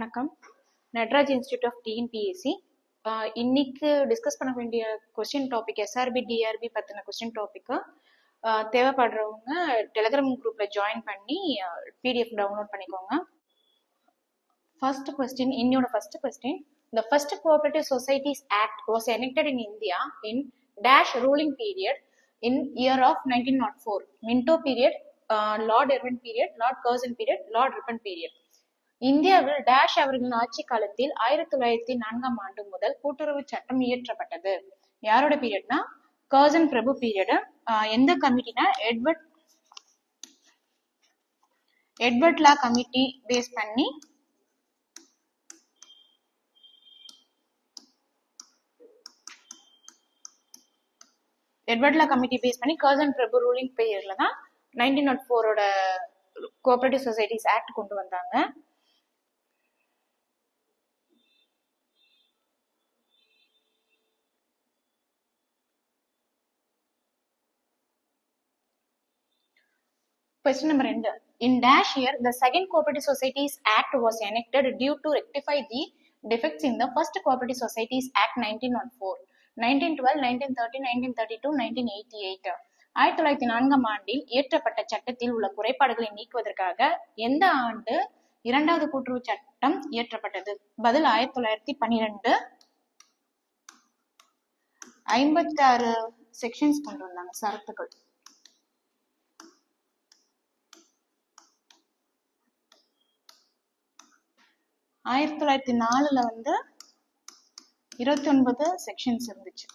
வணக்கம். Natraj institute of TNPSC. இன்னைக்கு discuss பண்ண வேண்டிய கொஸ்டின் டாபிக் எஸ்ஆர்பி டிஆர்பி பற்றின கொஸ்டின் டாப்பிக்கு. தேவைப்படுறவங்க டெலிகிராம் குரூப்பில் ஜாயின் பண்ணி பிடிஎஃப் டவுன்லோட் பண்ணிக்கோங்க. ஃபர்ஸ்ட் கொஸ்டின், இன்னோட first question. The first Cooperative Societies Act was enacted in India in dash ruling period in year of 1904. Minto period, Lord Irwin period, Lord Curzon period, Lord Ripon period. இந்தியாவில் dash அவர்களின் ஆட்சி காலத்தில் 1904 ஆண்டு முதல் கூட்டுறவு சட்டம் இயற்றப்பட்டது. யாரோட பீரியட்னா கர்சன் பிரபு period. எந்த கமிட்டினா எட்வர்ட் லா கமிட்டி பேஸ் பண்ணி கர்சன் பிரபு ரூலிங் பீரியட்ல தான் 1904ஓட கோஆபரேட்டிவ் சொசைட்டிஸ் ஆக்ட் கொண்டு வந்தாங்க. Question number 2. In dash year, the second Cooperative Societies Act was enacted due to rectify the defects in the first Cooperative Societies Act 1904, 1912, 1913, 1932, 1988. 1904 ஆண்டில் இயற்றப்பட்ட சட்டத்தில் உள்ள குறைபாடுகளை நீக்குவதற்காக எந்த ஆண்டு இரண்டாவது கூட்டுறவு சட்டம் இயற்றப்பட்டது? பதில் 1912. 56 செக்ஷன்ஸ் கொண்டு வந்தாங்க, சரத்துக்கள். 1904 வந்து 29 செக்ஷன்ஸ் இருந்துச்சு.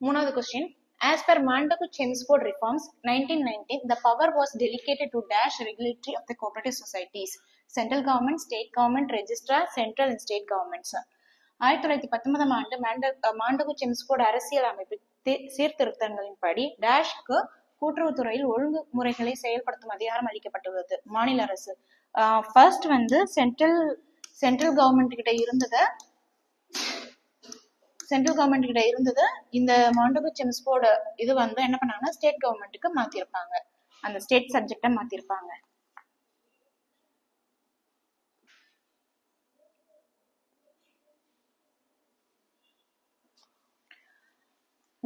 மூணாவது question. As per Mandagu-Chelmsford reforms 1919, the power was delegated to dash regulatory of the cooperative societies, central government, state government, registrar, central and state governments. 1919 ஆண்டு மாண்டகு-செம்ஸ்போர்ட் அரசியல் அமைப்பு சீர்திருத்தங்களின்படி டேஷ்க்கு கூட்டுறவுத்துறையில் ஒழுங்குமுறைகளை செயல்படுத்தும் அதிகாரம் அளிக்கப்பட்டுள்ளது மாநில அரசு. ஃபர்ஸ்ட் வந்து சென்ட்ரல் கவர்மெண்ட் கிட்ட இருந்தது இந்த மாண்டகு-செம்ஸ்போர்ட் இது வந்து என்ன பண்ணாங்கன்னா ஸ்டேட் கவர்மெண்ட்டுக்கு மாத்திருப்பாங்க, அந்த ஸ்டேட் சப்ஜெக்டை மாத்திருப்பாங்க.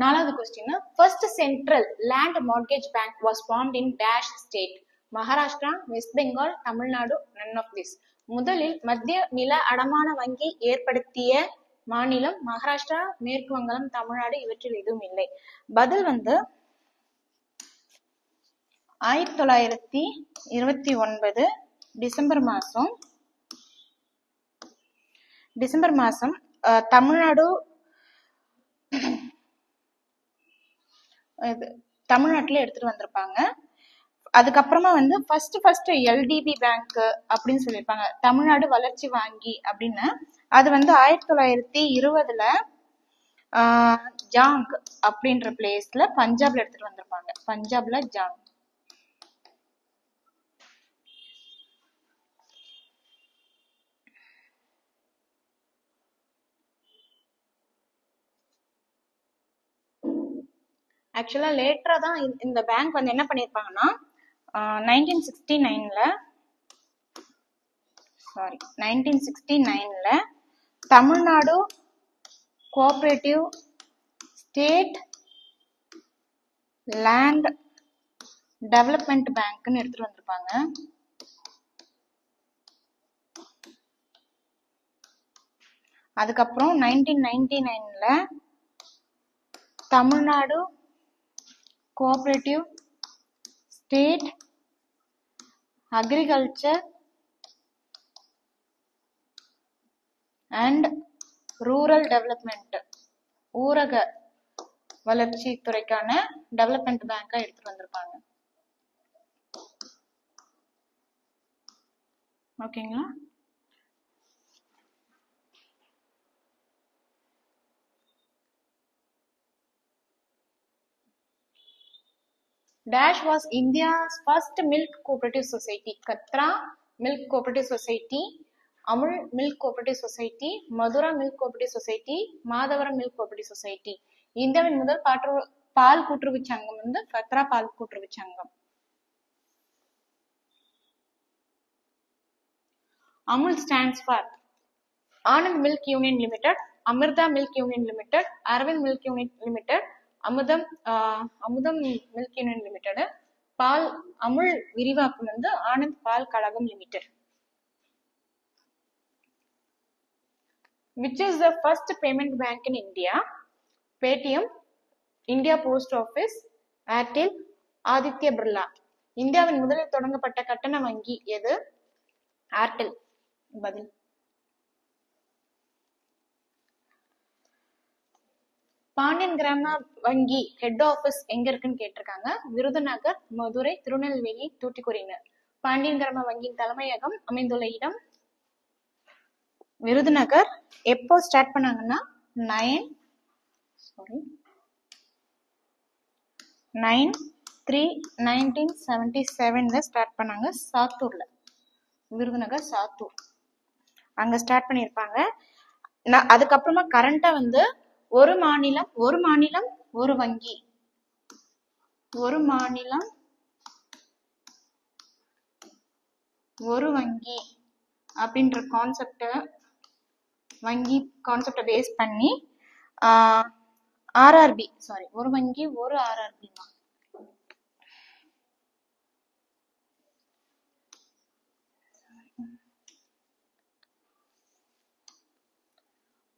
நாலாவது question. First central land mortgage bank was formed in dash state? Maharashtra, West Bengal, Tamil Nadu, none of this. முதலில் மத்திய நில அடமான வங்கி ஏற்படுத்திய மாநிலம் மகாராஷ்டிரா, மேற்கு வங்காளம், தமிழ்நாடு, இவற்றில் எதுவும் இல்லை. பதில் வந்து 1929 டிசம்பர் மாசம் தமிழ்நாட்டுல எடுத்துட்டு வந்திருப்பாங்க. அதுக்கப்புறமா வந்து ஃபர்ஸ்ட் எல்டிபி பேங்க் அப்படின்னு சொல்லியிருப்பாங்க, தமிழ்நாடு வளர்ச்சி வங்கி அப்படின்னு. அது வந்து 1920 ஜாங் அப்படின்ற பிளேஸ்ல பஞ்சாப்ல எடுத்துட்டு வந்திருப்பாங்க, பஞ்சாப்ல ஜாங். ஆக்சுவலா லேட்டரா தான் இந்த பேங்க் வந்து என்ன பண்ணிருப்பாங்கன்னா 1969ல Tamil Nadu cooperative state land development பேங்க்னு எடுத்துட்டு வந்திருப்பாங்க. அதுக்கப்புறம் 1999ல Tamil Nadu cooperative state agriculture and rural development, ஊரக வளர்ச்சி துறைக்கான டெவலப்மெண்ட் பேங்கா எடுத்துட்டு வந்திருப்பாங்க. ஓகேங்களா? Dash was India's first milk cooperative society. Katra Milk Cooperative Society Amul milk cooperative society, Mathura milk cooperative society, Madhavaram milk cooperative society. இந்தியாவின் முதல் பால் கூட்டுறவு சங்கம் வந்து ஃபத்ரா பால் கூட்டுறவு சங்கம். Amul stands for Anand Milk Union Limited, Amrita Milk Union Limited, Arvind Milk Union Limited, Amudam Milk Union Limited. பால் அமுல் விரிவாக்கம் வந்து ஆனந்த் பால் கழகம் limited. Which is the first payment bank in India? Paytm, India Post Office, Airtel, Aditya Birla. இந்தியாவின் முதலில் தொடங்கப்பட்ட கட்டண வங்கி எது? Airtel. பதில். பாண்டியன் கிராம வங்கி ஹெட் ஆபீஸ் எங்க இருக்குன்னு கேட்டிருக்காங்க. விருதுநகர், மதுரை, திருநெல்வேலி, தூத்துக்குடின்னு. பாண்டியன் கிராம வங்கியின் தலைமையகம் அமைந்துள்ள இடம் விருதுநகர். எப்போ ஸ்டார்ட் பண்ணாங்கன்னா 9/3/1977 ஸ்டார்ட் பண்ணாங்க. சாத்தூர்ல, விருதுநகர் சாத்தூர் அங்க ஸ்டார்ட் பண்ணிருப்பாங்க. அதுக்கப்புறமா கரண்டா வந்து ஒரு மாநிலம் ஒரு வங்கி, ஒரு மாநிலம் ஒரு வங்கி அப்படின்ற வங்கி கான்செப்ட பேஸ் பண்ணி ஆர்ஆர்பி, ஒரு வங்கி ஒரு ஆர்ஆர்பி தான்.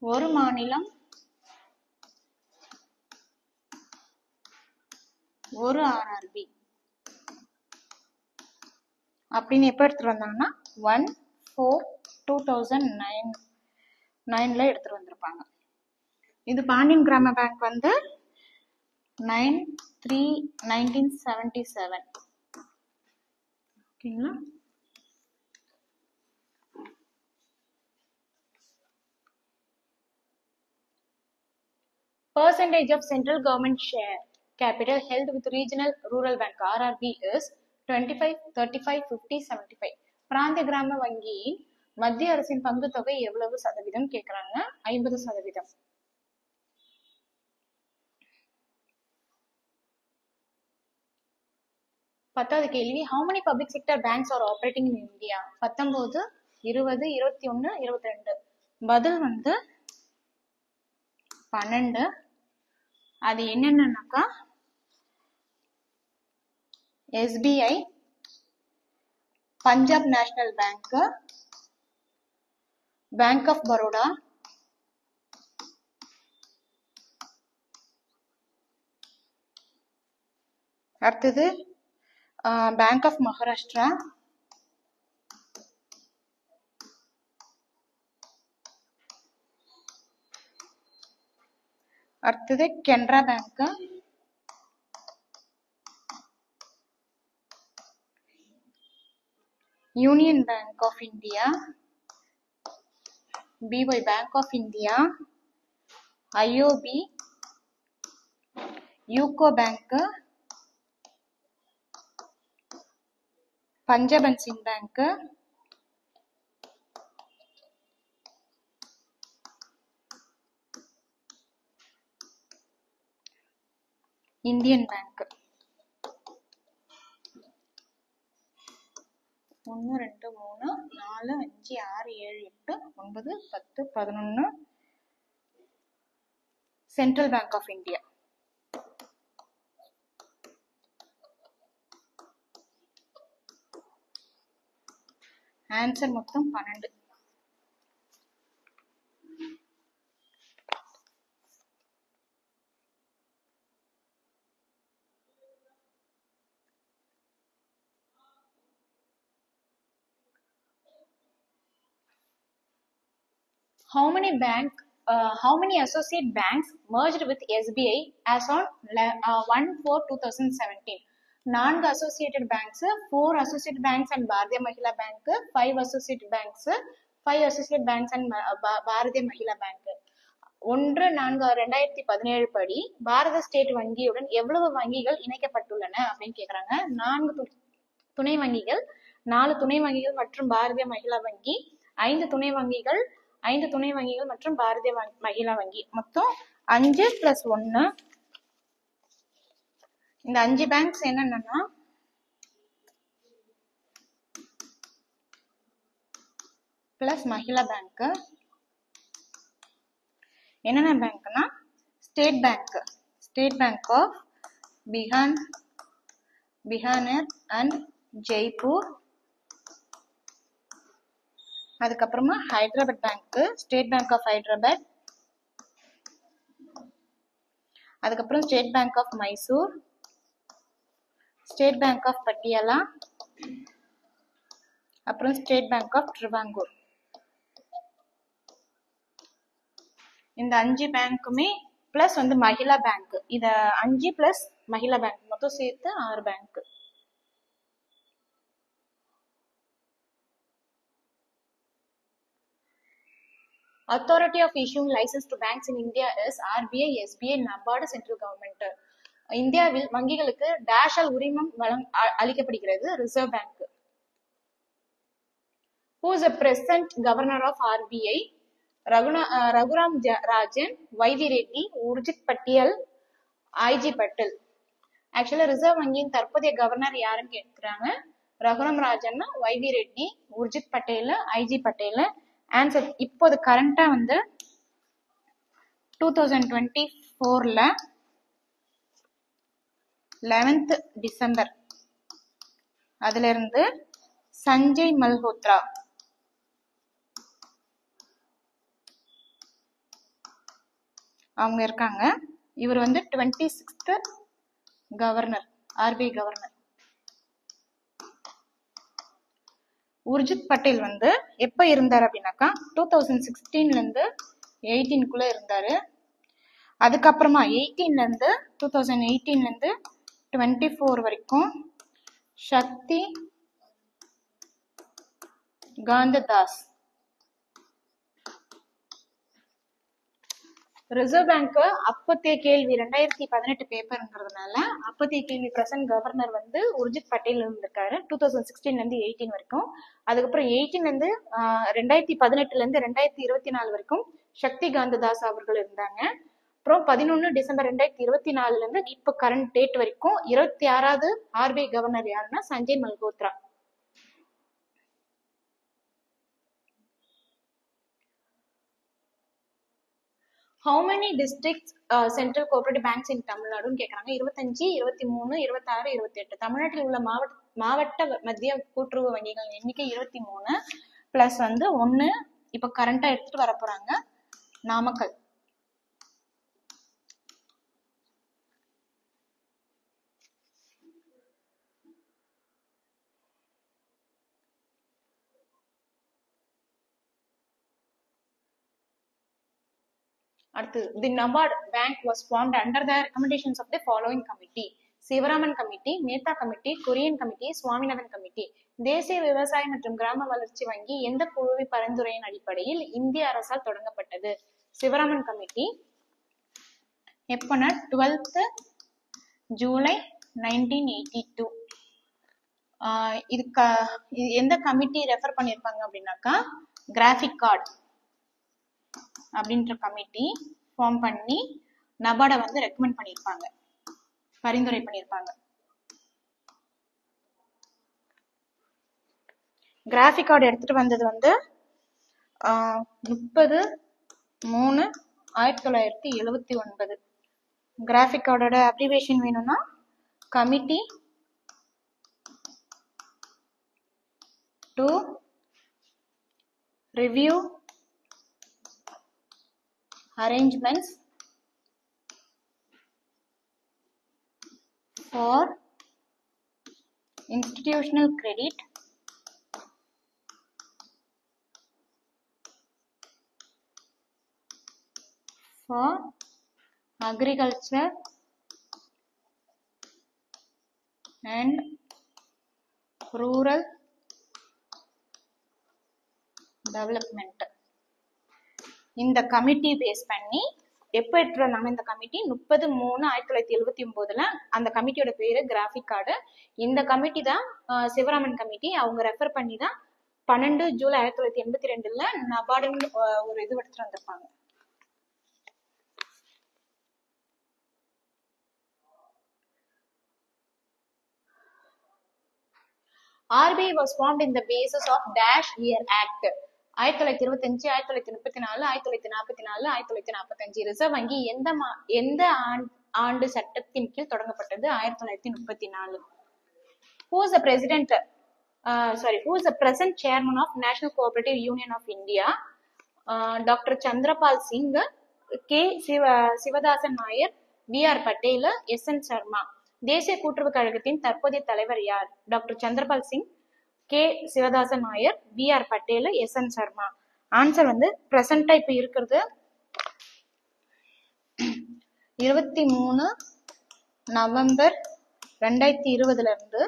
ஒரு மாநிலம் ஒரு ஆர்ஆர்பி அப்படின்னு எப்ப எடுத்துட்டு வந்தாங்கன்னா 1/4/2009 எடுத்துட்டு வந்திருப்பாங்க. இது பாண்டியன் கிராம பேங்க் வந்து 9/3/1977. ஓகேங்களா? Percentage of central government share capital held with regional rural bank RRB is 25, 35, 50, 75. பிராந்திய கிராம வங்கியின் மத்திய அரசின் பங்கு தொகை எவ்வளவு சதவீதம் கேக்குறாங்க? 50%. பத்தாவது கேள்வி, how many public sector banks are operating in India? 19, 20, 21, 22. பதில் வந்து 12. அது என்னன்னாக்கா SBI, Punjab national bank, bank of Baroda, அடுத்தது பேங்க் ஆஃப் மகாராஷ்டிரா, அடுத்தது Canara bank, union bank of India, BY bank of India, IOB, UCO bank, Punjab and Sind bank, Indian bank. 1, 2, 3, 4, 5, 6, 7, 8, 9, 10, 11 central bank of India. Answer மொத்தம் 12. How many associate banks merged with SBI as on 1/4/2017? 4 associated banks, 4 associate banks and Bharatiya Mahila Bank, 5 associate banks, 5 associate banks and Bharatiya Mahila Bank. 1/4/2017 படி பாரத state வங்கியுடன் எவ்வளவு வங்கிகள் இணைக்கப்பட்டுள்ளன அப்படின்னு கேக்குறாங்க. 4 துணை வங்கிகள், 4 துணை வங்கிகள் மற்றும் பாரதிய மகிழா வங்கி, 5 துணை வங்கிகள், 5 துணை வங்கிகள் மற்றும் பாரதிய மகிழா வங்கி, மொத்தம் 5 + 1. இந்த 5 பேங்க்ஸ் என்னன்னா பிளஸ் மகிழா பேங்க். என்னென்ன பேங்க்னா state bank, state bank of Bikaner and Jaipur. அதுக்கப்புறமா Hyderabad bank, state bank of Hyderabad. அதுக்கப்புறம் state bank of Mysore, state bank of Patiala, அப்புறம் ஸ்டேட் பேங்க் ஆஃப் ட்ரிவாங்கூர். இந்த 5 பேங்க்குமே பிளஸ் வந்து மகிழா பேங்க். இத 5 பிளஸ் மகிழா பேங்க் மொத்தம் சேர்த்து 6 bank. Authority of issuing license to banks in India is RBI, SBI, NABARD, central government. இந்தியாவில் வங்கிகளுக்கு டேஷால் உரிமம் அளிக்கப்படுகிறது, reserve bank. Who is the present governor of RBI? Raghuram Rajan, Y V Reddy, Urjit Patel, I G Patel. ஆக்சுவலா ரிசர்வ் வங்கியின் தற்போதைய கவர்னர் யாருன்னு கேட்கிறாங்க. Raghuram Rajan, Y V Reddy, Urjit Patel, I G Patel. Answer இப்போது கரண்டா வந்து 2024ல 11th டிசம்பர் அதுல இருந்து சஞ்சய் மல்ஹோத்ரா அவங்க இருக்காங்க. இவர் வந்து 26th governor, RBI governor. Urjit Patel வந்து எப்ப இருந்தார் அப்படின்னாக்கா 2016ல இருந்து 18க்குள்ள இருந்தாரு. அதுக்கப்புறமா 2018ல இருந்து 24 வரைக்கும் சக்தி காந்ததாஸ். ரிசர்வ் பேங்க் அப்பத்திய கேள்வி 2018 பேப்பர்ங்கிறதுனால அப்பத்திய கேள்வி பிரசன்ட் கவர்னர் வந்து உர்ஜித் பட்டேல் இருந்திருக்காரு 2016ல இருந்து 18 வரைக்கும். அதுக்கப்புறம் 18ல இருந்து 2018ல இருந்து 2024 வரைக்கும் சக்தி காந்ததாஸ் அவர்கள் இருந்தாங்க. அப்புறம் 11 டிசம்பர் 2024ல இருந்து இப்ப கரண்ட் டேட் வரைக்கும் 26வது ஆர்பிஐ கவர்னர் யாருன்னா Sanjay Malhotra. How many districts central cooperative banks in Tamil Nadu கேக்குறாங்க. 25, 23, 26, 28. தமிழ்நாட்டில் உள்ள மாவட்ட மத்திய கூட்டுறவு வங்கிகள் எண்ணிக்கை 23 பிளஸ் வந்து 1 இப்ப கரண்டா எடுத்துட்டு வர போறாங்க நாமக்கல். அடுத்து the NABARD bank was formed under the recommendations of the following committee: Sivaraman committee, Mehta committee, Kurien committee, Swaminathan committee. தேசிய விவசாய மற்றும் கிராம வளர்ச்சி வங்கி எந்த குழுவின் பரிந்துரையின் அடிப்படையில் இந்திய அரசால் தொடங்கப்பட்டது? சிவராமன் கமிட்டி. எப்பனா 12th ஜூலை 1982. இது எந்த கமிட்டி ரெஃபர் பண்ணிருப்பாங்க அப்படின்னாக்கா கிராஃபிக் கார்டு அப்படின்ற கமிட்டி ஃபார்ம் பண்ணி நபார்டை வந்து ரெக்கமெண்ட் பண்ணிருப்பாங்க, பரிந்துரை பண்ணிருப்பாங்க. கிராஃபிக் கார்டு எடுத்துட்டு வந்தது வந்து 30/3/1979. கிராஃபிக் கார்டோட அப்ரிவேஷன் வேணும்னா committee to review arrangements for institutional credit for agriculture and rural development. இந்த கமிட்டி பேஸ் பண்ணி எப்ப எடுத்துறாங்க இந்த கமிட்டி 30/3/1979. அந்த கமிட்டியோட பேரு கிராஃபிக் கார்டு. இந்த கமிட்டி தான் சிவராமன் கமிட்டி. அவங்க ரெஃபர் பண்ணி தான் 12 ஜூலை 1982 நபார்டுன்னு ஒரு இது எடுத்துட்டு வந்திருப்பாங்க. RBI was formed in the basis of Dash Year Act. 1925, 1934, 1944, 1945. Reserve வங்கி எந்த ஆண்டு சட்டத்தின் கீழ் தொடங்கப்பட்டது? 1934. Who is the president? Who is the present chairman of National Cooperative Union of India? Dr. Chandrapal Singh, K. Sivadasan Nair, B.R. Patel, S.N. Sharma. தேசிய கூட்டுறவு கழகத்தின் தற்போதைய தலைவர் யார்? Doctor Chandrapal Singh, K. Sivadasan Nair, B.R. Patel, S.N. Sharma. Answer வந்து பிரசண்டா இப்ப இருக்கிறது 23 நவம்பர் 2020 இருந்து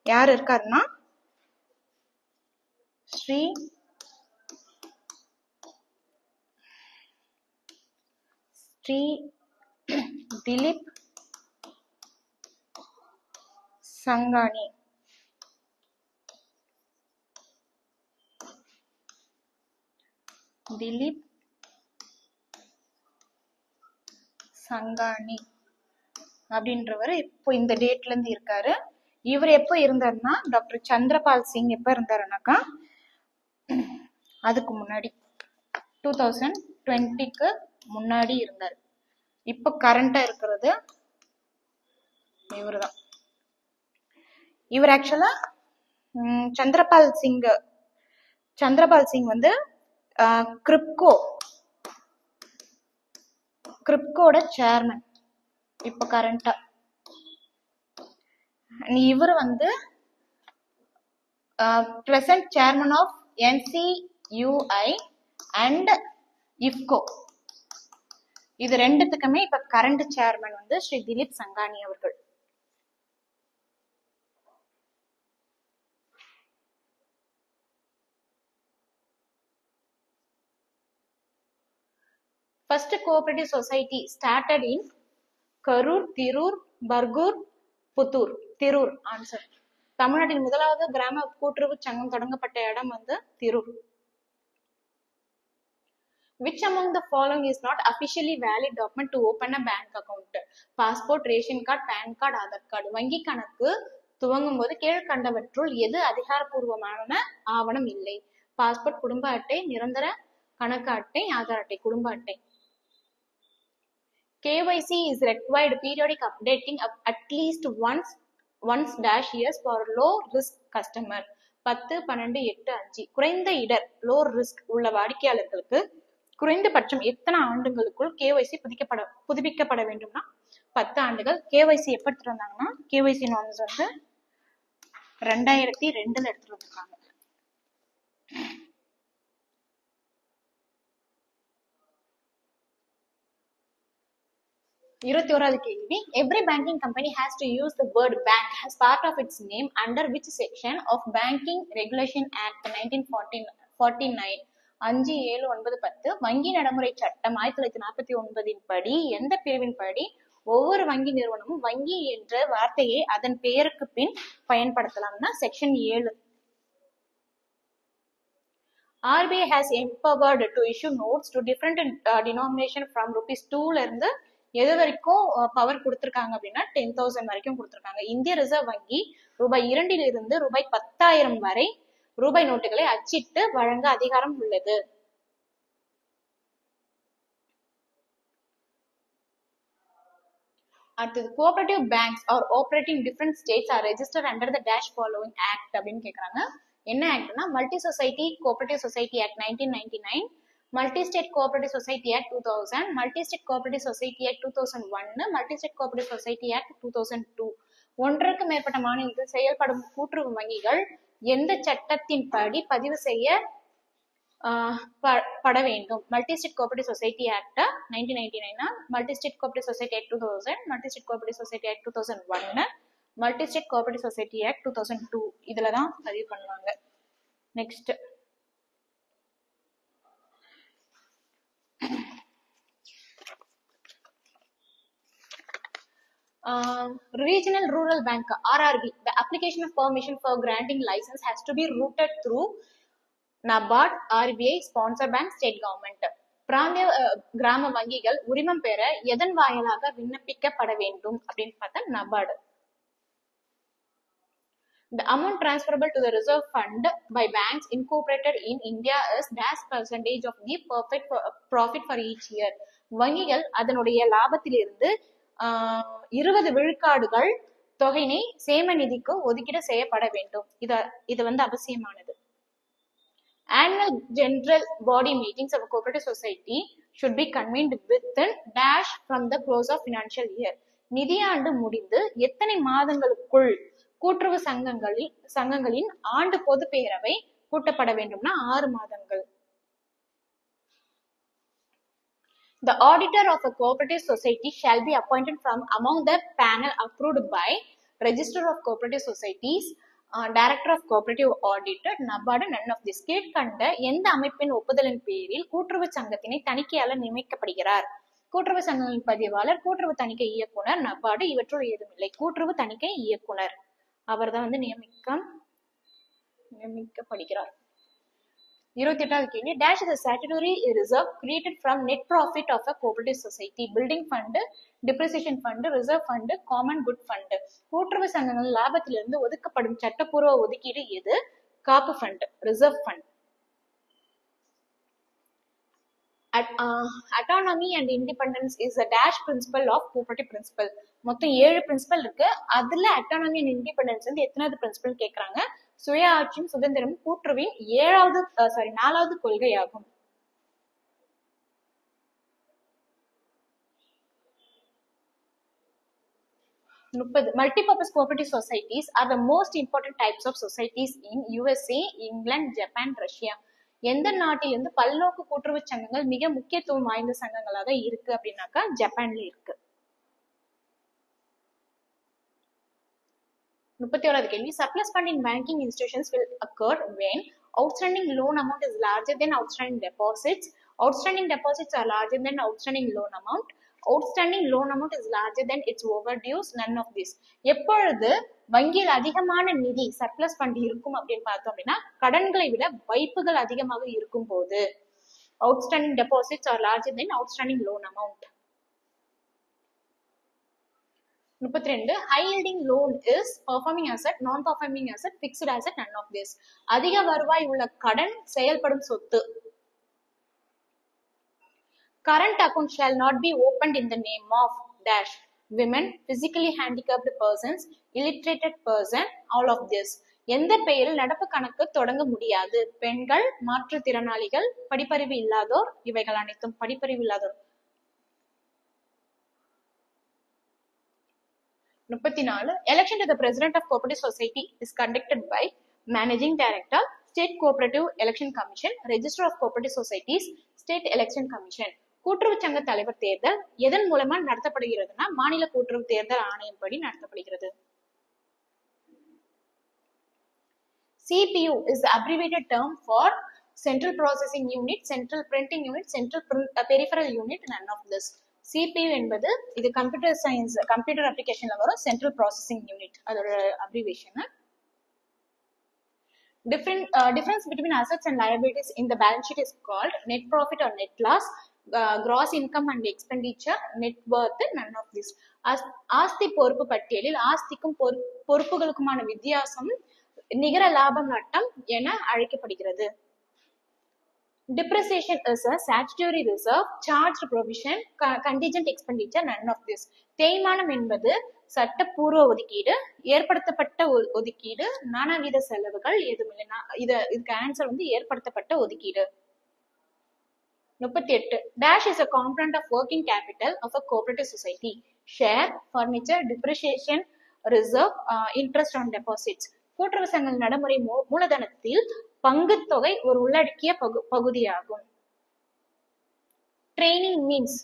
யார் இருக்காருன்னா ஸ்ரீ திலீப் சங்கானி. திலீப் சங்கானி அப்படின்றவர் இப்போ இந்த டேட்ல இருந்து இருக்காரு. இவர் எப்போ இருந்தாருன்னா டாக்டர் சந்திரபால் சிங் எப்ப இருந்தாருனாக்கா அதுக்கு முன்னாடி 2020க்கு முன்னாடி இருந்தாரு. இப்ப கரண்டா இருக்கிறது இவருதான். இவர் ஆக்சுவலா சந்திரபால் சிங் வந்து கிரிப்கோட சேர்மன் இப்ப கரண்டா. இவர் வந்து present chairman of NCUI and IFFCO. இது ரெண்டுத்துக்குமே இப்ப கரண்ட் சேர்மன் வந்து ஸ்ரீ திலீப் சங்கானி அவர்கள். First cooperative society started in Karur, Tirur, Bargur, Puttur. Tirur answer. தமிழ்நாட்டின் முதலாவது கிராம கூட்டுறவு சங்கம் தொடங்கப்பட்ட இடம் வந்து Tirur. Which among the following is not officially valid document to open a bank account? Passport, ration card, PAN card, Aadhaar card. வங்கி கணக்கு துவங்கும் போது கீழ்கண்டவற்றுள் எது அதிகாரப்பூர்வமான ஆவணம் இல்லை? பாஸ்போர்ட், குடும்ப அட்டை, நிரந்தர கணக்கு அட்டை, ஆதார் அட்டை. குடும்ப அட்டை. KYC is required periodic updating of at least once dash years for low risk customer. 10, 12, 8, 5. குறைந்த இடர் low risk உள்ள வாடிக்கையாளர்களுக்கு குறைந்தபட்சம் எத்தனை ஆண்டுகளுக்குள் KYC புதுப்பிக்கப்பட வேண்டும்னா 10 ஆண்டுகள். KYC எப்ப எடுத்துட்டு வந்தாங்கன்னா KYC நார்ம்ஸ் வந்து 2002ல எடுத்துட்டு வந்திருக்காங்க. கேள்வி. Every banking company has to use the word bank as part of its name under which section of Banking Regulation Act 1949? 5, 7, 9, 10. வங்கி நடைமுறை சட்டம் 1949 படி எந்த பிரிவின் படி ஒவ்வொரு வங்கி நிறுவனமும் வங்கி என்ற வார்த்தையை அதன் பெயருக்கு பின் பயன்படுத்தலாம்னா section 7. RBI has empowered to issue notes to different denomination from ₹2 இருந்து எது வரைக்கும் பவர் கொடுத்திருக்காங்க அப்படின்னா 10,000 வரைக்கும் கொடுத்திருக்காங்க. இந்திய ரிசர்வ் வங்கி ₹2 இருந்து ₹10,000 வரை ரூபாய் நோட்டுகளை அச்சிட்டு வழங்க அதிகாரம் உள்ளது. அடுத்தது cooperative banks are operating different states are registered under the dash following act அப்படின்னு கேக்குறாங்க. என்ன ஆக்ட்னா multi society cooperative society act 1999, multi state cooperative society act 2000, multi state cooperative society act 2001, multi state cooperative society act 2002. ஒன்றுக்கு மேற்பட்ட மாநிலத்தில் செயல்படும் கூட்டுறவு வங்கிகள் எந்த சட்டத்தின்படி பதிவு செய்ய பட வேண்டும்? Multi state cooperative society act 1999, multi state cooperative society act 2000, multi state cooperative society act 2001, multi state cooperative society act 2002. இதுலதான் பதிவு பண்ணுவாங்க. Next Regional Rural Bank RRB. The application of permission for granting license has to be routed through NABARD, RBI, sponsor bank, state government. பிராந்திய கிராம வங்கிகள் உரிமம் பெற எதன் வாயிலாக விண்ணப்பிக்கப்பட வேண்டும் அப்படின்னு பார்த்தா NABARD. The amount transferable to the reserve fund by banks incorporated in India is dash percentage of the profit for each year. வங்கிகள் அதனுடைய லாபத்திலிருந்து 20 விழுக்காடுகள் தொகையினை சேம நிதிக்கு ஒதுக்கீடு செய்யப்பட வேண்டும். இது அவசியமானது. Annual general body meetings of a cooperative society should be convened within dash from the close of financial year. நிதியாண்டு முடிந்து எத்தனை மாதங்களுக்குள் கூட்டுறவு சங்கங்களின் ஆண்டு பொது பேரவை கூட்டப்பட வேண்டும்னா 6 மாதங்கள். The auditor of a cooperative society shall be appointed from among the panel approved by Register of Cooperative Societies, Director of Cooperative Auditor, NABARD, none of this. கீழ்கண்ட எந்த அமைப்பின் ஒப்புதலின் பேரில் கூட்டுறவு சங்கத்தினை தணிக்கையாளர் நியமிக்கப்படுகிறார்? கூட்டுறவு சங்கங்களின் பதிவாளர், கூட்டுறவு தணிக்கை இயக்குனர், NABARD இவற்றுள் ஏதுமில்லை. கூட்டுறவு தணிக்கை இயக்குனர் அவர்தான் நியமிக்கப்படுகிறார். 28வது கேள்வி. Dash is a statutory reserve created from net profit of a cooperative society. Building fund, depreciation fund, reserve fund, common good fund. கூட்டுறவு சங்கங்கள் லாபத்திலிருந்து ஒதுக்கப்படும் சட்டப்பூர்வ ஒதுக்கீடு எது? காப்பு fund, reserve fund. Autonomy and independence is a dash principle of cooperative principle. மொத்தம் 7 principal இருக்கு. அதுல autonomy and independence எத்தனாவது பிரின்சிபல் கேக்குறாங்க? சுய ஆட்சியும் சுதந்திரம் கூட்டுறவின் 4வது கொள்கையாகும். Multipurpose cooperative societies are the most important types of societies in USA, England, Japan, Russia. எந்த நாட்டிலிருந்து பல்நோக்கு கூட்டுறவு சங்கங்கள் மிக முக்கியத்துவம் வாய்ந்த சங்கங்களாக இருக்கு அப்படின்னாக்கா ஜப்பான்ல இருக்கு. 31வது கேள்வி. Surplus fund in banking institutions will occur when outstanding loan amount is larger than outstanding deposits, outstanding deposits are larger than outstanding loan amount, outstanding loan amount is larger than its overdues, none of this. எப்பொழுது வங்கியில் அதிகமான நிதி surplus fund இருக்கும் அப்படின்னு பார்த்தோம் அப்படின்னா கடன்களை விட வைப்புகள் அதிகமாக இருக்கும் போது. outstanding deposits are larger than outstanding loan amount. 32. High yielding loan is performing asset, non-performing asset, fixed asset, none of this. அதிக வருவாய் உள்ள கடன் செயல்படும் சொத்து. Current account shall not be opened in the name of dash women, physically handicapped persons, illiterate person, all of this. எந்த பெயரில் நடப்பு கணக்கு தொடங்க முடியாது? பெண்கள், மாற்றுத்திறனாளிகள், படிப்பறிவு இல்லாதோர், இவைகள் அனைத்தும். படிப்பறிவு இல்லாதோர். 34. Election to the President of Cooperative Society is conducted by Managing Director, State Cooperative Election Commission, Register of Cooperative Societies, State Election Commission. கூட்டுறவு சங்க தலைவர் தேர்தல் எதன் மூலமா நடத்தப்படுகிறதுனா மாநில கூட்டுறவு தேர்தல் ஆணையம் படி நடத்தப்படுகிறது. CPU is the abbreviated term for Central Processing Unit, Central Printing Unit, Central Peripheral Unit, none of this. CPU என்பது இது கம்ப்யூட்டர் சயின்ஸ் கம்ப்யூட்டர் அப்ளிகேஷன்ல வரும் சென்ட்ரல் ப்ராசஸிங் யூனிட் அதோட abbreviation. Difference between assets and liabilities in the balance sheet is called net profit or net loss, gross income and expenditure, net worth, none of this. ஆஸ்தி பொறுப்பு பட்டியலில் ஆஸ்திக்கும் பொறுப்புகளுக்குமான வித்தியாசம் நிகர லாபம் நட்டம் என அழைக்கப்படுகிறது. Depreciation is a statutory reserve, charged provision, contingent expenditure, none of this. தேய்மானம் என்பது சட்டப்பூர்வ ஒதுக்கீடு, ஏற்படுத்தப்பட்ட ஒதுக்கீடு, நானாவித செலவுகள் எதுவுமில்லை. இதுக்கு ஆன்சர் ஏற்படுத்தப்பட்ட ஒதுக்கீடு. 38. Dash is a component of working capital of a cooperative society. Share, furniture, depreciation, reserve, interest on deposits. கூட்டுறவு சங்கங்கள் நடைமுறை மூலதனத்தில் பங்குத்தொகை ஒரு உள்ளடக்கிய பகுதியாகும். ட்ரைனிங் மீன்ஸ்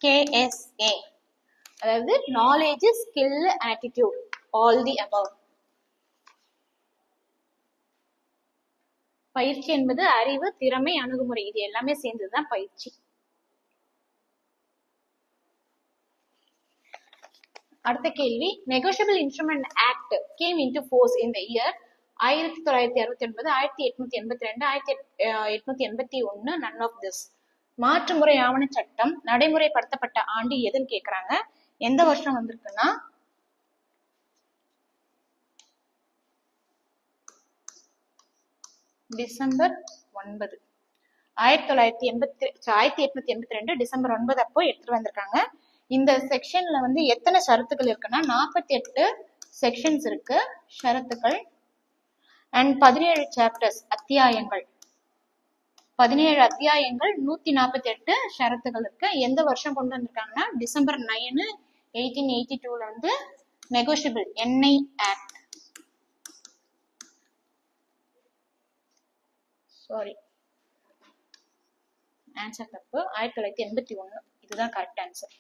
KSA, அதாவது knowledge, skill, attitude, all the above. பயிற்சி என்பது அறிவு, திறமை, அணுகுமுறை, இது எல்லாமே சேர்ந்ததுதான் பயிற்சி. அடுத்த கேள்வி. Negotiable Instrument Act came into force in the year 1969, 1882, 1881 நன் ஆஃப் திஸ். மாற்றுமுறை ஆவண சட்டம் நடைமுறைப்படுத்தப்பட்ட ஆண்டு எதுன்னு கேக்குறாங்க. எந்த வருஷம் வந்திருக்குன்னா டிசம்பர் 9, 1882 டிசம்பர் 9 அப்போ எடுத்துட்டு வந்திருக்காங்க. இந்த செக்ஷன்ல வந்து எத்தனை ஷரத்துக்கள் இருக்குன்னா 48 செக்ஷன்ஸ் இருக்கு ஷரத்துக்கள் அண்ட் 17 சாப்டர்ஸ் அத்தியாயங்கள். 17 அத்தியாயங்கள், 148 ஷரத்துகள் இருக்கு. எந்த வருஷம் கொண்டு வந்திருக்காங்கன்னா டிசம்பர் 9, 1882ல வந்து negotiable NI act. Sorry, answer தப்பு. 1981 இதுதான் correct answer.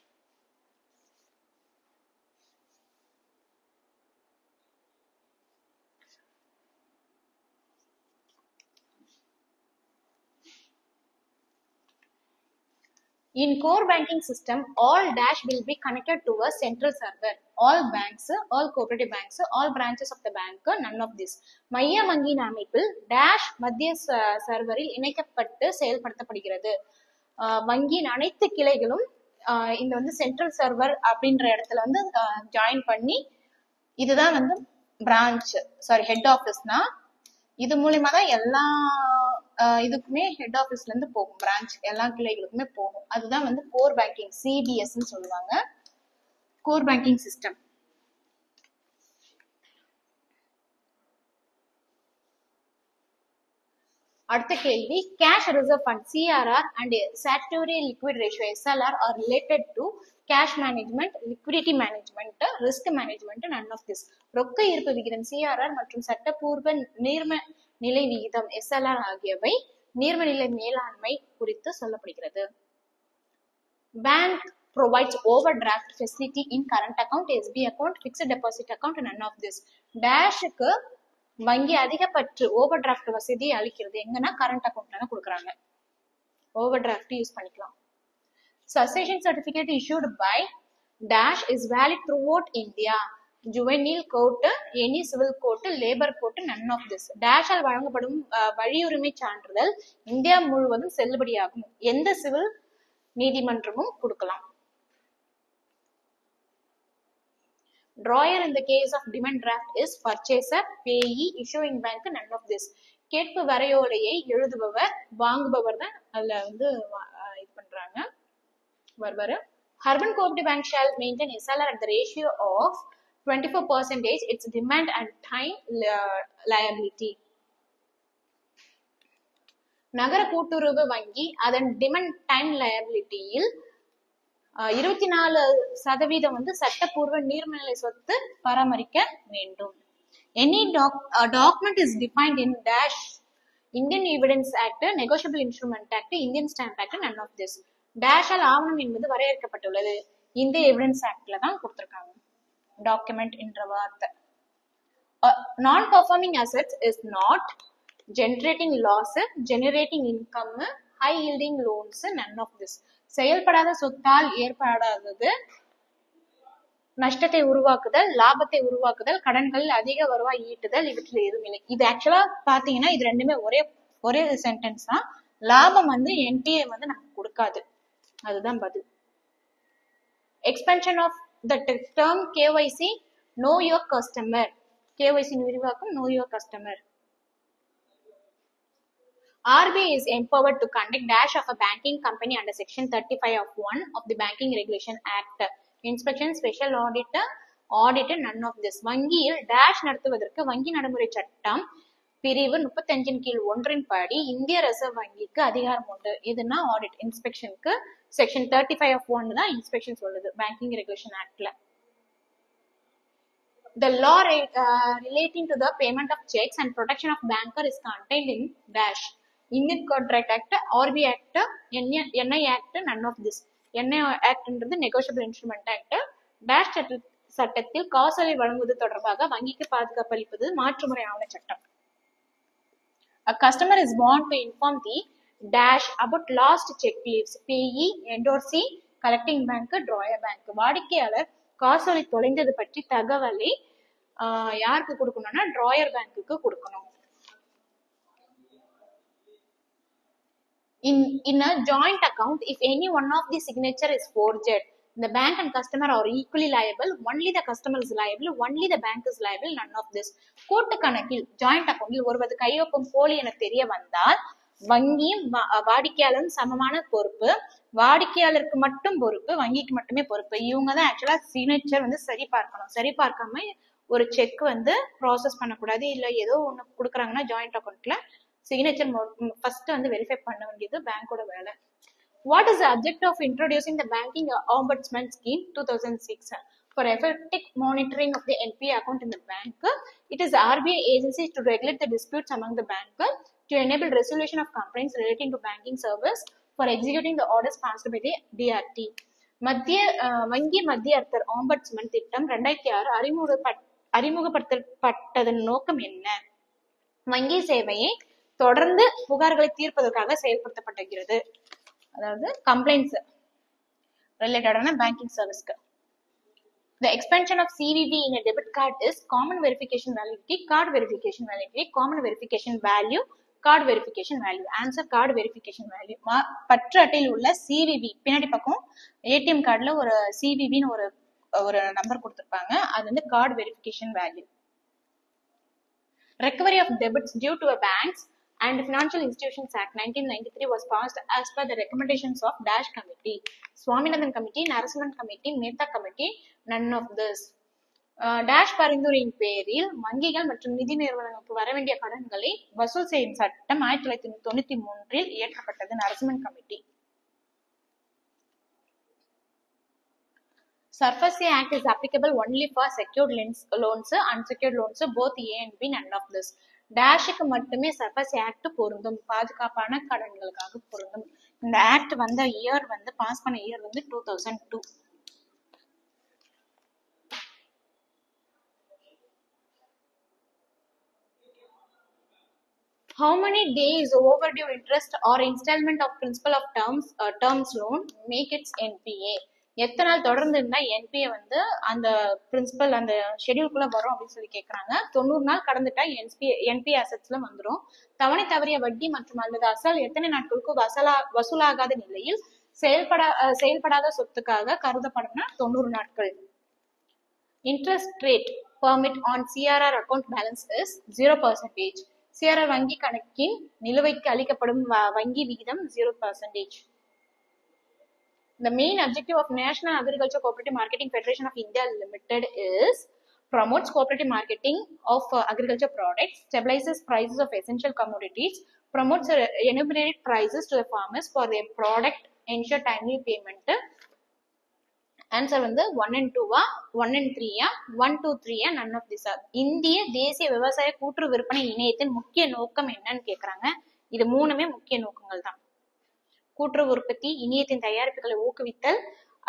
In core banking system, all dash will be connected to a central server. All banks, all cooperative banks, all branches of the bank, none of this. மைய வங்கியின் அமைப்பில் dash மத்திய சர்வரில் இணைக்கப்பட்டு செயல்படுத்தப்படுகிறது. வங்கியின் அனைத்து கிளைகளும் இந்த வந்து சென்ட்ரல் சர்வர் அப்படின்ற இடத்துல வந்து ஜாயின் பண்ணி, இதுதான் வந்து பிரான்ச், சாரி ஹெட் ஆஃபீஸ்னா இது மூலியமா தான் எல்லா இதுக்குமே ஹெட் ஆஃபீஸ்ல இருந்து போகும், பிரான்ச் எல்லா கிளைகளுக்குமே போகும். அதுதான் வந்து கோர் பேங்கிங், சிபிஎஸ் சொல்லுவாங்க, கோர் பேங்கிங் சிஸ்டம். அடுத்த கேள்வி, cash reserve fund CRR and statutory liquid ratio SLR are related to cash management, liquidity management, risk management, none of this. ரொக்க இருப்பு விகிதம் சிஆர்ஆர் மற்றும் சட்டப்பூர்வ நீர்ம நிலை விகிதம் எஸ்எல்ஆர் ஆகியவை நீர்மநிலை மேலாண்மை குறித்து சொல்லப்படுகிறது. Bank provides overdraft facility in current account, SB account, fixed deposit account, none of this. டேஷுக்கு வங்கி அதிகபட்ச ஓவர் டிராஃப்ட் வசதி அளிக்கிறது எங்கன்னா கரண்ட் அக்கௌண்ட்ல கொடுக்குறாங்க. ஓவர் டிராஃப்ட் யூஸ் பண்ணிக்கலாம். Cessation certificate issued by dash is valid throughout India. Juvenile court, any civil court, labor court, none of this. dash all வழங்கப்படும் வழியுரிமை சான்றிதழ் இந்தியா முழுவதும் செல்லுபடியாகும். எந்த சிவில் நீதிமன்றமும் கொடுக்கலாம். Drawer in the case of demand draft is purchaser, payee, issuing bank, none of this. கேட்பு வரையோலையை எழுதுபவர் வாங்குபவர் தான் அதுல வந்து இது பண்றாங்க. வருவாரு. Urban Cooperative Bank shall maintain SLR at the ratio of 24% its demand and time liability. நகர கூட்டுறவு வங்கி அதன் டிமாண்ட் டைம் லயபிலிட்டியில் 24% வந்து சட்டப்பூர்வ நீர்மநிலை சொத்து பராமரிக்க வேண்டும். Any document is defined in dash Indian Evidence Act, Negotiable Instrument Act, Indian Stamp Act, none of this. dash all ஆவணம் என்பது வரையறுக்கப்பட்டுள்ளது. இந்த எவிடன்ஸ் ஆக்ட்ல தான் கொடுத்திருக்காங்க. டாக்குமெண்ட் என்ற வார்த்தை. நான் performing assets is not generating loss, generating income, high yielding loans, none of this. செயல்படாத சொத்தால் ஏற்படாதது நஷ்டத்தை உருவாக்குதல், லாபத்தை உருவாக்குதல், கடன்கள் அதிக வருவாய் ஈட்டுதல், இவற்றில் எதுவும் இல்லை. இது ஆக்சுவலா பாத்தீங்கன்னா இது ரெண்டுமே ஒரே சென்டென்ஸ் தான். லாபம் வந்து என்பிஏ வந்து நமக்கு கொடுக்காது, அதுதான் பதில். Expansion of the term KYC, know your customer. KYC விரிவாக்கம் know your customer. RBI is empowered to conduct dash of a banking company under section 35 of 1 of the Banking Regulation Act. Inspection, special audit, none of this. வங்கியில் dash நடத்துவதற்கு வங்கி நடைமுறை சட்டம் பிரிவு 35 கீழ் 1 படி இந்திய ரிசர்வ் வங்கிக்கு அதிகாரம் உண்டு. இதுனா ஆடிட், இன்ஸ்பெக்ஷனுக்கு செக்ஷன் 35 of 1 தான் இன்ஸ்பெக்ஷன் சொல்லுது பேங்கிங் ரெகுலேஷன் ஆக்ட்ல. The law relating to the payment of checks and protection of banker is contained in dash Indian Contract Act, RBI Act, NI Act, none of this. NI Act என்றது Negotiable Instrument Act. dash சட்டத்தில் காசோலை வழங்குவது தொடர்பாக வங்கிக்கு பாதுகாப்பு அளிப்பது மாற்றுமுறை ஆவண சட்டம். A customer is bound to inform the dash about lost check leaves, payee, endorsee, collecting bank, drawer bank. வாடிக்கையாளர் காசோலை தொலைந்தது பற்றி தகவலை யாருக்கு கொடுக்கணும்னா டிராயர் பேங்க்குக்கு கொடுக்கணும். In a joint account, if any one of the signature is forged, the bank and customer are equally liable. Only the customer is liable, only the bank is liable, none of this. கூட்டு கணக்கில் joint account ஒருவது கையொப்பம் போலி என தெரிய வந்தால் வங்கியும் வாடிக்கையாளரும் சமமான பொறுப்பு. வாடிக்கையாளருக்கு மட்டும் பொறுப்பு, வங்கிக்கு மட்டுமே பொறுப்பு. இவங்க தான் ஆக்சுவலா சிக்னேச்சர் வந்து சரி பார்க்கணும். சரி பார்க்காம ஒரு செக் வந்து ப்ராசஸ் பண்ணக்கூடாது. இல்ல ஏதோ ஒண்ணு கொடுக்குறாங்கன்னா ஜாயிண்ட் அக்கௌண்ட்ல சிக்னேச்சர் ஃபர்ஸ்ட் வந்து வெரிஃபை பண்ண வேண்டியது பேங்கோட வேலை. What is the object of introducing the Banking Ombudsman Scheme 2006? For effective monitoring of the NPA account in the bank, it is RBI agency to regulate the disputes among the bank, to enable resolution of complaints relating to banking service, for executing the orders passed by the DRT. வங்கி மத்தியஸ்தர் ஆம்பட்ஸ்மன் திட்டம் 2006 அறிமுகப்படுத்தப்பட்டதன் நோக்கம் என்ன? வங்கி சேவையை தொடர்ந்து புகார்களை தீர்ப்பதற்காக செயல்படுத்தப்பட்டிருக்கிறது. அதாவது கம்ப்ளைண்ட்ஸ் ரிலேட்டடான banking சர்வீஸ்க்கு. The expansion of CVV in a debit card is common verification validity, card verification validity, common verification value, card verification value. Answer card verification value. பற்று அட்டையில் உள்ள CVV பின்னாடி பக்கம் ஏடிஎம் கார்டுல ஒரு CVVன்னு ஒரு நம்பர் கொடுத்திருப்பாங்க. அது வந்து card verification value. Recovery of debits due to a banks and Financial Institutions Act 1993 was passed as per the recommendations of Dash Committee, Swaminathan Committee, Narasimhan Committee, Mehta Committee, none of this. Dash பரிந்துரையின் பேரில் வங்கிகள் மற்றும் நிதி நிறுவனங்களுக்கு வர வேண்டிய கடன்களை வசூல் செய்யும் சட்டம் 1993 இயற்றப்பட்டது. Narasimhan committee. SURFACE Act is applicable only for secured loans, unsecured loans, both A and B, none of this. டேஷுக்கு மட்டுமே SURFACE Act பொருந்தும், பாதுகாப்பான கடன்களுக்காக பொருந்தும். இந்த ஆக்ட் வந்த இயர் வந்து பாஸ் பண்ண இயர் வந்து 2002. How many days overdue interest or installment of principal of terms loan make its NPA? எத்தனை நாள் தொடர்ந்து இருந்தா என்பிஏ வந்து அந்த பிரின்சிபல் அந்த ஷெடியூல்குள்ள வரும் அப்படின்னு சொல்லி கேட்கறாங்க. 90 நாள் கடந்துட்டா என்பிஏ அசெட்ஸ்ல வந்துடும். தவணை தவறிய வட்டி மற்றும் அல்லது அசல் எத்தனை நாட்களுக்கு வசூலாகாத நிலையில் செயல்படாத சொத்துக்காக கருதப்படும்னா 90 நாட்கள். Interest rate permit on CRR account balance is 0%. CRR வங்கி கணக்கின் நிலுவைக்கு அளிக்கப்படும் வங்கி விகிதம் 0%. The main objective of National Agriculture Cooperative Marketing Federation of India Limited is promotes cooperative marketing of agriculture products, stabilizes prices of essential commodities, promotes enumerated prices to the farmers for their product, ensure timely payment. Answer வந்து 1 and 2 1 and 3 1 2 3 none of these are. இந்திய தேசிய விவசாய கூட்டுறவு விற்பனை இணையத்தின் முக்கிய நோக்கம் என்னன்னு கேக்குறாங்க. இது மூணுமே முக்கிய நோக்கங்கள் தான். கூட்டுறவு உற்பத்தி இணையத்தின் தயாரிப்புகளை ஊக்குவித்தல்,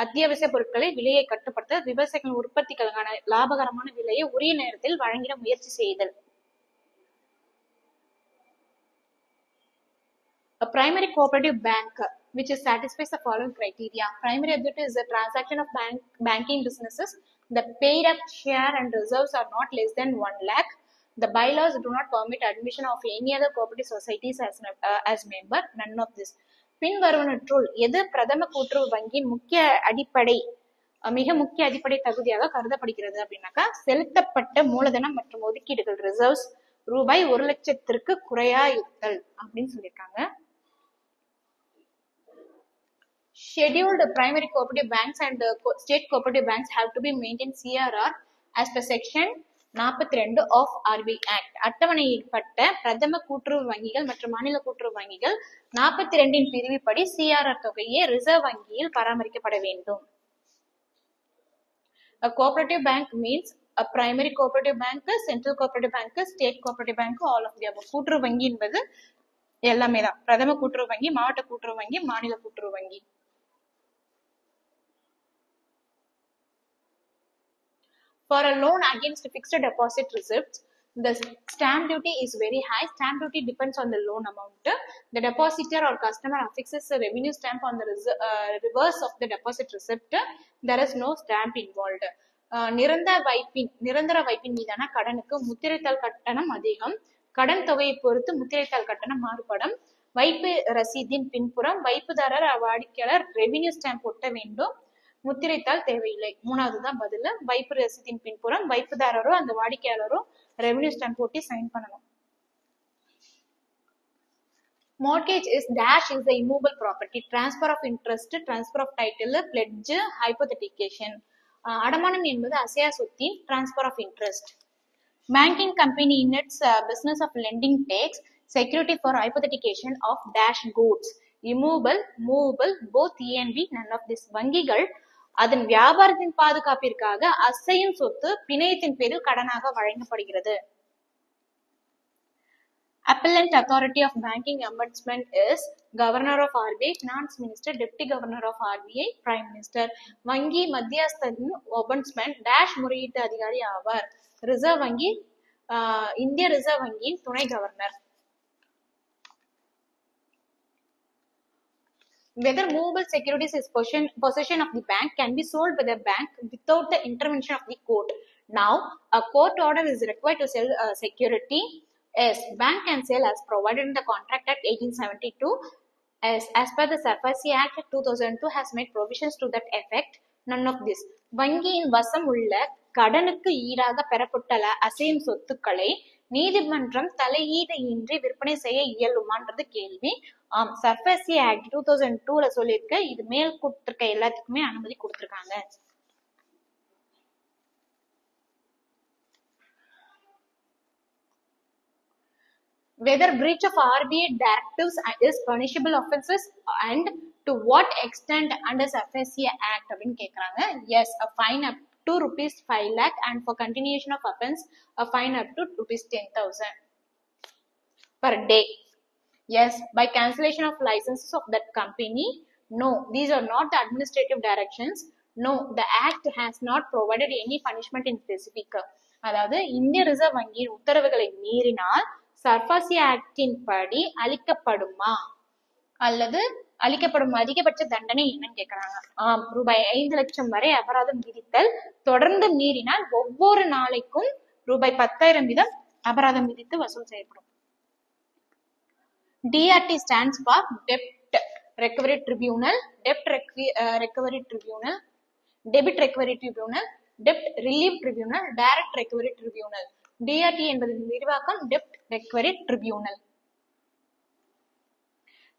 அத்தியாவசிய பொருட்களை விலையை கட்டுப்படுத்தல், விவசாயிகளின் உற்பத்திகளுக்கான லாபகரமான விலையை உரிய நேரத்தில் வழங்கிட முயற்சி செய்தல். A primary cooperative bank which satisfies the following criteria. Primary objective is the transaction of banking businesses. The paid up share and reserves are not less than 1 lakh. The bylaws do not permit admission of any other cooperative societies as member. None of this. பின்வருவனற்றுள் எது பிரதம கூட்டுறவு வங்கியின் மிக முக்கிய அடிப்படை தகுதியாக கருதப்படுகிறது அப்படின்னாக்கா, செலுத்தப்பட்ட மூலதனம் மற்றும் ஒதுக்கீடுகள் ரிசர்வ்ஸ் ரூபாய் 1 லட்சத்திற்கு குறையா இருத்தல் அப்படின்னு சொல்லியிருக்காங்க. Scheduled primary cooperative banks and state cooperative banks have to be maintained CRR as per section 42 of RBI Act. அட்டவணையிடப்பட்ட பிரதம கூட்டுறவு வங்கிகள் மற்றும் மாநில கூட்டுறவு வங்கிகள் 42 பிரிவுப்படி CRR தொகையை ரிசர்வ் வங்கியில் பராமரிக்கப்பட வேண்டும். A cooperative bank means a primary cooperative bank, central cooperative bank, state cooperative bank, all of the above. கூட்டுறவு வங்கி என்பது எல்லாமே தான். பிரதம கூட்டுறவு வங்கி, மாவட்ட கூட்டுறவு வங்கி, மாநில கூட்டுறவு வங்கி. For a loan against fixed deposit receipts, the stamp duty is very high. Stamp duty depends on the loan amount. The depositor or customer affixes a revenue stamp on the reverse of the deposit receipt. There is no stamp involved. நிரந்தர வைப்பின் மீதான கடனுக்கு முத்திரைத்தாள் கட்டணம் அதிகம். கடன் தொகையை பொறுத்து முத்திரைத்தாள் கட்டணம் மாறுபடும். வைப்பு ரசீதின் பின்புறம் வைப்புதாரர் வாடிக்கையாளர் ரெவின்யூ ஸ்டாம்ப் ஒட்ட வேண்டும். முத்திரைத்தாள் தேவையில்லை. மூணாவதுதான் பதில். வைப்பு ரசீதின் பின்புறம் வைப்புதாரரோ அந்த வாடிக்கையாளரோ ரெவின்யூ ஸ்டாம்ப் ஒட்டி சைன் பண்ணணும். Mortgage is dash is the immovable property. Transfer of interest, transfer of title, pledge, hypothecation. அடமானம் என்பது அசையா சொத்தின் transfer of interest. Banking company in its business of lending takes security for hypothecation of dash goods. Immovable, movable, both A and B, none of this. வங்கிகள் அதன் வியாபாரத்தின் பாதுகாப்பிற்காக அசையும் சொத்து பிணையத்தின் பேரில் கடனாக வழங்கப்படுகிறது. Appellant authority of banking ombudsman is governor of RBI, finance minister, deputy governor of RBI, prime minister. வங்கி மத்தியஸ்தரின் ombudsman dash முறையீட்டு அதிகாரி ஆவார். ரிசர்வ் வங்கி இந்திய ரிசர்வ் வங்கியின் துணை governor. Whether movable securities is possession of the bank can be sold by the bank without the intervention of the court. Now, a court order is required to sell security. Yes, bank can sell as provided in the Contract Act 1872. As per the SARFAESI Act 2002 has made provisions to that effect. None of this. வங்கியின் வசம் உள்ள கடனுக்கு ஈடாக பெறப்பட்ட அசையும் சொத்துக்களை நீதிமன்றம் தலையீடு இன்றி விற்பனை செய்ய இயலுமான்றது கேள்வி. SARFAESI Act 2002ல சொல்லியிருக்க இது மேல் கொடுத்திருக்க எல்லாத்துக்குமே அனுமதி கொடுத்திருக்காங்க. Whether breach of RBI directives is punishable offenses and to what extent under SARFAESI Act அப்படின்னு கேக்குறாங்க. Yes, a fine up to ₹5 lakh and for continuation of offense a fine up to ₹10,000 per day. Yes, by cancellation of licenses of that company. No, these are not the administrative directions. No, the act has not provided any punishment in specific. அதாவது இந்திய reserve வங்கியின் உத்தரவுகளை மீறினால் SARFAESI actin படி அளிக்கப்படுமா அல்லது அளிக்கப்படும் அதிகபட்ச தண்டனை என்னன்னு கேக்குறாங்க. ₹5 லட்சம் வரை அபராதம் விதித்தல். தொடர்ந்து மீறினால் ஒவ்வொரு நாளைக்கும் ₹10,000 வீதம் அபராதம் விதித்து வசூல் செய்யப்படும். DRT stands for Debt Recovery Tribunal, Debt Recovery Tribunal, Debit Recovery Tribunal, Debt Relief Tribunal, Direct Recovery Tribunal. DRT என்பது விரிவாக்கம் Debt Recovery Tribunal.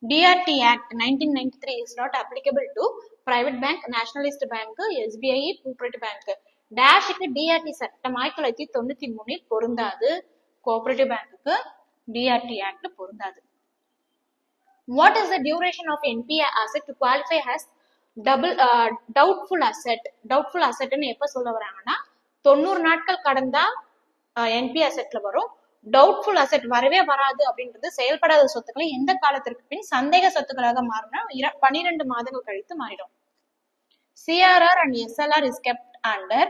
DRT Act 1993 is not applicable to private bank, nationalist bank, SBI, cooperative bank. டேஷுக்கு DRT சட்டம் 1993 பொருந்தாது. Cooperative பேங்க்குக்கு DRT act பொருந்தாது. What is the duration of NPA asset to qualify as doubtful asset? Doubtful assetன்னு எப்ப சொல்ல வராங்கன்னா 90 நாட்கள் கடந்தா NPA assetல வரும். Doubtful asset வரவே வராது அப்படின்றது செயல்படாத சொத்துக்களை எந்த காலத்திற்கு பின் சந்தேக சொத்துக்களாக மாறினா 12 மாதங்கள் கழித்து மாறிடும். CRR and SLR is kept under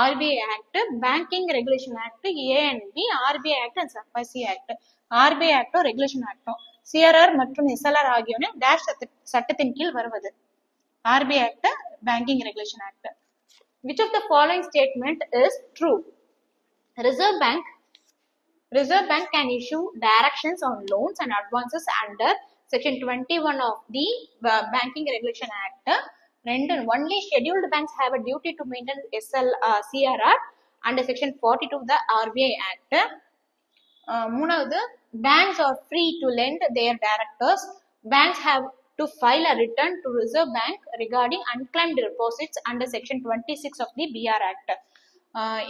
RBI Act, Banking Regulation Act, A&B, RBI Act and SARFAESI Act. RBI Act regulation ஆக்டும் CRR மற்றும் SLR ஆகியன டேஷ் சட்டத்தின் கீழ் வருவது. RBI Act, Banking Regulation Act. Which of the following statement is true? Reserve Bank can issue directions on loans and advances under Section 21 of the Banking Regulation Act. Only scheduled banks have a duty to maintain CRR under Section 42 of the RBI Act. மூணாவது, banks are free to lend their directors. Banks have to file a return to Reserve Bank regarding unclaimed deposits under Section 26 of the BR Act.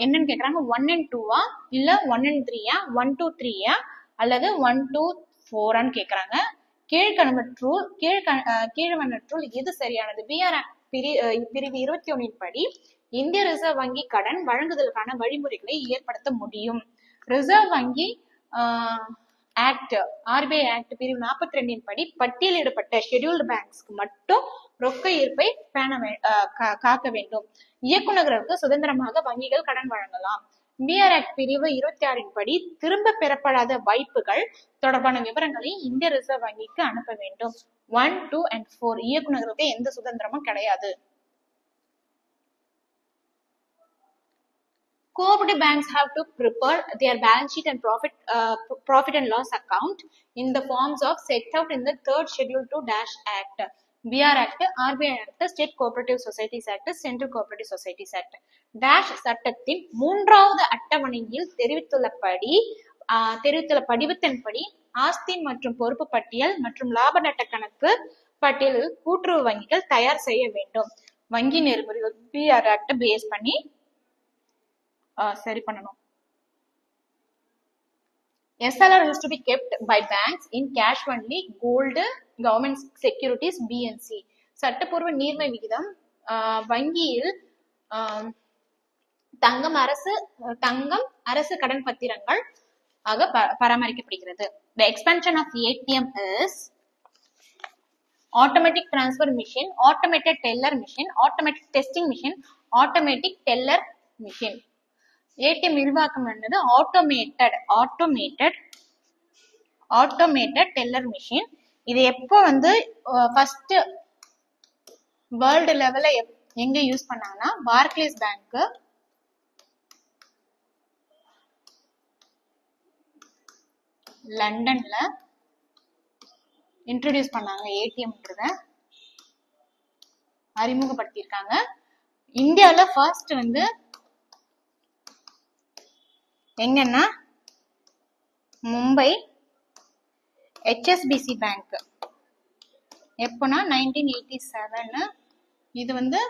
என்னன்னு கேக்குறாங்க, 1 and 2 இல்ல 1 and 3 1 to 3 அல்லது 1 to 4 கேக்குறாங்க. கீழ்வண்ணற்றுள் எது சரியானது? BR Act பிரிவு 21 படி இந்திய ரிசர்வ் வங்கி கடன் வழங்குதலுக்கான வழிமுறைகளை ஏற்படுத்த முடியும். ரிசர்வ் வங்கி ஆக்ட் RBI ஆக்ட் பிரிவு 42 படி பட்டியலிடப்பட்ட ஷெட்யூல்டு பேங்க்ஸ்க்கு மட்டும் ரொக்க ஈர்ப்பை காக்க வேண்டும். இயக்குநர்களுக்கு சுதந்திரமாக வங்கிகள் கடன் வழங்கலாம். BR ஆக்ட் பிரிவு 26 படி திரும்ப பெறப்படாத வாய்ப்புகள் தொடர்பான விவரங்களை இந்திய ரிசர்வ் வங்கிக்கு அனுப்ப வேண்டும். 1, 2 and 4 இயக்குநர்களுக்கு எந்த சுதந்திரமும் கிடையாது. Cooperative banks have to prepare their balance sheet and profit and loss account in the forms of set out in the 3rd schedule to Dash Act, BR Act, RBI Act, State Cooperative Societies Act, Central Cooperative Societies Act. Dash சட்டத்தின் 3வது அட்டவணையில் தெரிவித்துள்ள படிவத்தின்படி ஆஸ்தி மற்றும் பொறுப்பு பட்டியல் மற்றும் லாப நட்ட கணக்கு பட்டியலில் கூட்டுறவு வங்கிகள் தயார் செய்ய வேண்டும். வங்கி நெறிமுறைகள் BR Act பேஸ் பண்ணி சரி பண்ணணும். SLR used to be kept by banks in cash only, gold, government securities, BNC. சட்டப்பூர்வ நீர்மை விகிதம் வங்கியில் தங்கம் அரசு கடன் பத்திரங்கள் ஆக பராமரிக்கப்படுகிறது. The expansion of ATM is automatic transfer machine, automated teller machine, automatic testing machine, automatic teller machine. ATM விரிவாக்கம் என்னது automated teller machine. இது எப்போ வந்து ஃபர்ஸ்ட் வேர்ல்டு லெவல்ல எங்க யூஸ் பண்ணாங்கன்னா பார்க்லேஸ் பேங்க், லண்டன்ல இன்ட்ரோடியூஸ் பண்ணாங்க. ஏடிஎம்ன்றத அறிமுகப்படுத்தியிருக்காங்க. இந்தியாவில ஃபர்ஸ்ட் வந்து எங்கன்னா மும்பை HSBC பேங்க் எப்போனா 1987, இது வந்து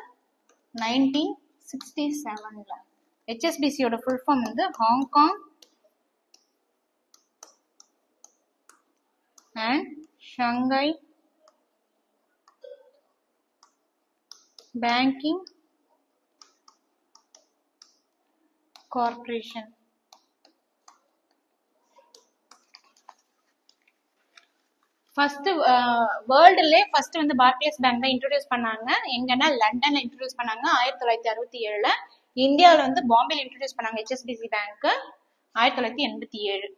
1967. HSBCயோட ஃபுல் ஃபார்ம் வந்து Hong Kong and Shanghai Banking Corporation. First வேர்ல்டுல ஃபர்ஸ்ட் வந்து பார்க்லேஸ் பேங்க் தான் இன்ட்ரோடியூஸ் பண்ணாங்க. எங்கன்னா லண்டன்ல இன்ட்ரோடியூஸ் பண்ணாங்க 1967. இந்தியாவில் வந்து பாம்பேல இன்ட்ரோடியூஸ் பண்ணாங்க HSBC bank 1987.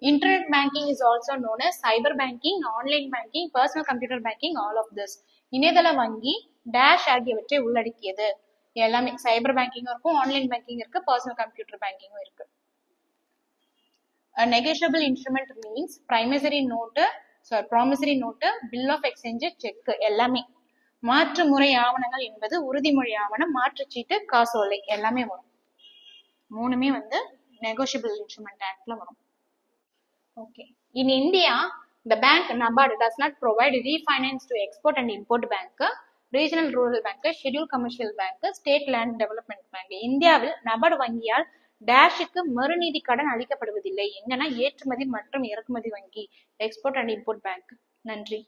Internet banking is also known as cyber banking, online banking, personal computer banking, all of this. இணையதள வங்கி டேஷ் ஆகியவற்றை உள்ளடக்கியது. எல்லாமே சைபர் பேங்கிங்கும் இருக்கும், ஆன்லைன் பேங்கிங் இருக்கு, பர்சனல் கம்ப்யூட்டர் பேங்கிங்கும் இருக்கு. A negotiable instrument means promissory note, bill of exchange, check எல்லாமே. மாற்று முறை ஆவணங்கள் என்பது உறுதிமொழி ஆவணம், மாற்றுச்சீட்டு, காசோலை எல்லாமே வரும். மூணுமே வந்து negotiable instrument actல வரும். Okay. In India, the bank NABARD does not provide refinance to export and import bank, regional rural bank, scheduled commercial bank, state land development bank. இந்தியாவில் NABARD வங்கியால் டேஷுக்கு மறுநீதி கடன் அளிக்கப்படுவதில்லை. எங்கன்னா ஏற்றுமதி மற்றும் இறக்குமதி வங்கி, எக்ஸ்போர்ட் அண்ட் இம்போர்ட் பேங்க். நன்றி.